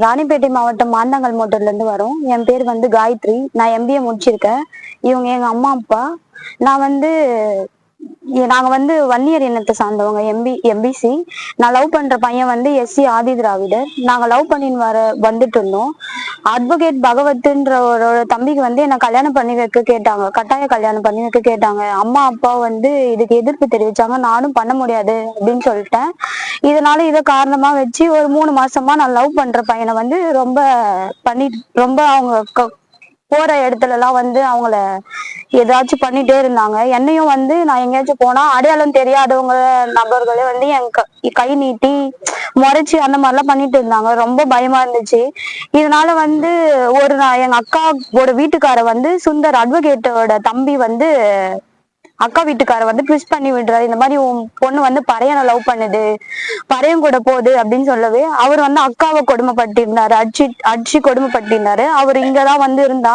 ராணிப்பேட்டை மாவட்டம் மாந்தாங்கல் மோட்டர்ல இருந்து வரோம். என் பேர் வந்து காயத்ரி. நான் MBA முடிச்சிருக்கேன். இவங்க எங்க அம்மா அப்பா. நான் வந்து நாங்க வந்து வன்னியர் இனத்தை சார்ந்தவங்க. MBC. நான் லவ் பண்ற பையன் வந்து SC ஆதி திராவிடர். நாங்க லவ் பண்ணின்னு வந்துட்டு இருந்தோம். அட்வொகேட் பகவத்ன்ற ஒரு தம்பிக்கு வந்து என்ன கல்யாணம் பண்ணி வைக்க கேட்டாங்க. கட்டாய கல்யாணம் பண்ணி வைக்க கேட்டாங்க. அம்மா அப்பா வந்து இதுக்கு எதிர்ப்பு தெரிவிச்சாங்க. நானும் பண்ண முடியாது அப்படின்னு சொல்லிட்டேன். இதனால இதை காரணமா வச்சு ஒரு 3 மாசமா நான் லவ் பண்ற பையனை வந்து ரொம்ப அவங்க போற இடத்துல எல்லாம் வந்து அவங்கள ஏதாச்சும் பண்ணிட்டே இருந்தாங்க. என்னையும் வந்து நான் எங்கேயாச்சும் போனா அடையாளம் தெரியாதவங்க நபர்களே வந்து என் கை நீட்டி முறைச்சு அந்த மாதிரிலாம் பண்ணிட்டு இருந்தாங்க. ரொம்ப பயமா இருந்துச்சு. இதனால வந்து எங்க அக்காவோட வீட்டுக்கார வந்து சுந்தர் அட்வொகேட்டோட தம்பி வந்து அக்கா வீட்டுக்கார வந்து ட்விஸ்ட் பண்ணி விடுறாரு. இந்த மாதிரி உன் பொண்ணு வந்து பறையனை லவ் பண்ணுது, பறையன் கூட போகுது அப்படின்னு சொல்லவே அவர் வந்து அக்காவை கொடுமைப்பட்டிருந்தாரு. அடிச்சு கொடுமைப்பட்டிருந்தாரு. அவர் இங்கதான் வந்து இருந்தா.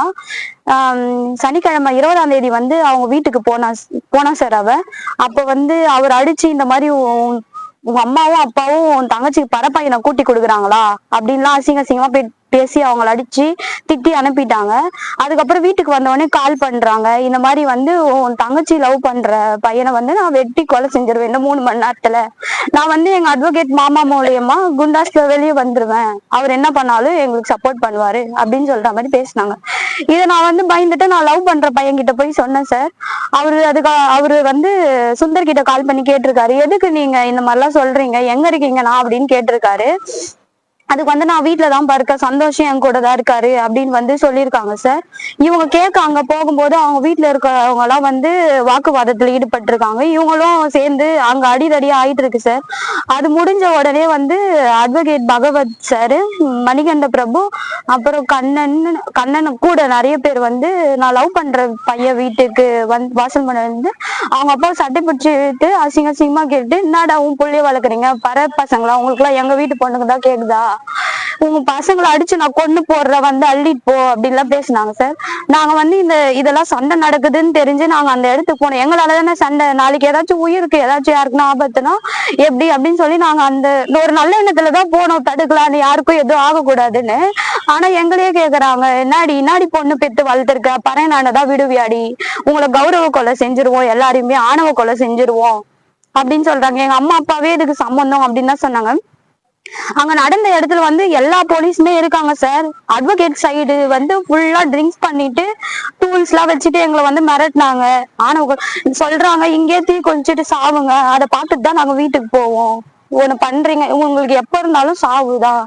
சனிக்கிழமை 20ஆம் தேதி வந்து அவங்க வீட்டுக்கு போனா சார். அப்ப வந்து அவர் அடிச்சு இந்த மாதிரி உங்க அம்மாவும் அப்பாவும் உன் தங்கச்சிக்கு பரப்பையனை கூட்டி கொடுக்குறாங்களா அப்படின்லாம் அசிங்கமா பேசி அவங்கள அடிச்சு திட்டி அனுப்பிட்டாங்க. அதுக்கப்புறம் வீட்டுக்கு வந்தவொடனே கால் பண்றாங்க. இந்த மாதிரி வந்து உன் தங்கச்சி லவ் பண்ற பையனை வந்து நான் வெட்டி கொலை செஞ்சிருவேன் இந்த 3 மணி நேரத்துல. நான் வந்து எங்க அட்வொகேட் மாமா மூலியமா குண்டாஸ்ல வெளியே வந்துருவேன். அவர் என்ன பண்ணாலும் எங்களுக்கு சப்போர்ட் பண்ணுவாரு அப்படின்னு சொல்ற மாதிரி பேசினாங்க. இதை நான் வந்து பயந்துட்டு நான் லவ் பண்ற பையன் கிட்ட போய் சொன்னேன் சார். அவரு வந்து சுந்தர் கிட்ட கால் பண்ணி கேட்டிருக்காரு, எதுக்கு நீங்க இந்த மாதிரிலாம் சொல்றீங்க, எங்க இருக்கீங்கண்ணா அப்படின்னு கேட்டிருக்காரு. அதுக்கு வந்து நான் வீட்டுலதான் இருக்க, சந்தோஷம் என் கூட தான் இருக்காரு அப்படின்னு வந்து சொல்லியிருக்காங்க சார். இவங்க கேட்க அங்க போகும்போது அவங்க வீட்டுல இருக்கவங்க எல்லாம் வந்து வாக்குவாதத்துல ஈடுபட்டிருக்காங்க. இவங்களும் சேர்ந்து அங்க அடிதடியா ஆயிட்டு இருக்கு சார். அது முடிஞ்ச உடனே வந்து அட்வொகேட் பகவத் சாரு, மணிகண்ட பிரபு, அப்புறம் கண்ணன் கூட நிறைய பேர் வந்து நான் லவ் பண்ற பையன் வீட்டுக்கு வாசல் பண்ண வந்து அவங்க அப்பா சட்டை பிடிச்சி இழுத்து அசிங்கமா கேட்டு, என்னடா உன் புள்ளைய வளர்க்குறீங்க, பசங்களா உங்களுக்கு எல்லாம் எங்க வீட்டு பொண்ணுக்கு தான் கேக்குதா, உங்க பசங்களை அடிச்சு நான் கொண்டு போடுற வந்து அள்ளிட்டு போ அப்படின்லாம் பேசினாங்க சார். நாங்க வந்து இதெல்லாம் சண்டை நடக்குதுன்னு தெரிஞ்சு நாங்க அந்த இடத்துக்கு போனோம். எங்களால தானே சண்டை, நாளைக்கு ஏதாச்சும் உயிருக்கு ஏதாச்சும் யாருக்குன்னா ஆபத்துனா எப்படி அப்படின்னு சொல்லி நாங்க அந்த ஒரு நல்ல எண்ணத்துலதான் போனோம், தடுக்கலான்னு, யாருக்கும் எதுவும் ஆகக்கூடாதுன்னு. ஆனா எங்களையே கேக்குறாங்க, என்னாடி பொண்ணு பெத்து வளர்த்துருக்க, பறையனானதான் விடுவியாடி, உங்களை கௌரவ கொலை செஞ்சிருவோம், எல்லாரையுமே ஆணவ கொலை செஞ்சிருவோம் அப்படின்னு சொல்றாங்க. எங்க அம்மா அப்பாவே இதுக்கு சம்பந்தம் அப்படின்னு தான் சொன்னாங்க. அங்க நடந்த இடத்துல வந்து எல்லா போலீஸுமே இருக்காங்க சார். அட்வொகேட் சைடு வந்து ஃபுல்லா ட்ரிங்க்ஸ் பண்ணிட்டு டூல்ஸ் எல்லாம் வச்சுட்டு எங்களை வந்து மிரட்டினாங்க. சொல்றாங்க, இங்கே தீ கொஞ்சிட்டு சாவுங்க, அதை பார்த்துட்டு தான் நாங்க வீட்டுக்கு போவோம், ஒண்ணு பண்றீங்க, உங்களுக்கு எப்ப இருந்தாலும் சாவுதான்.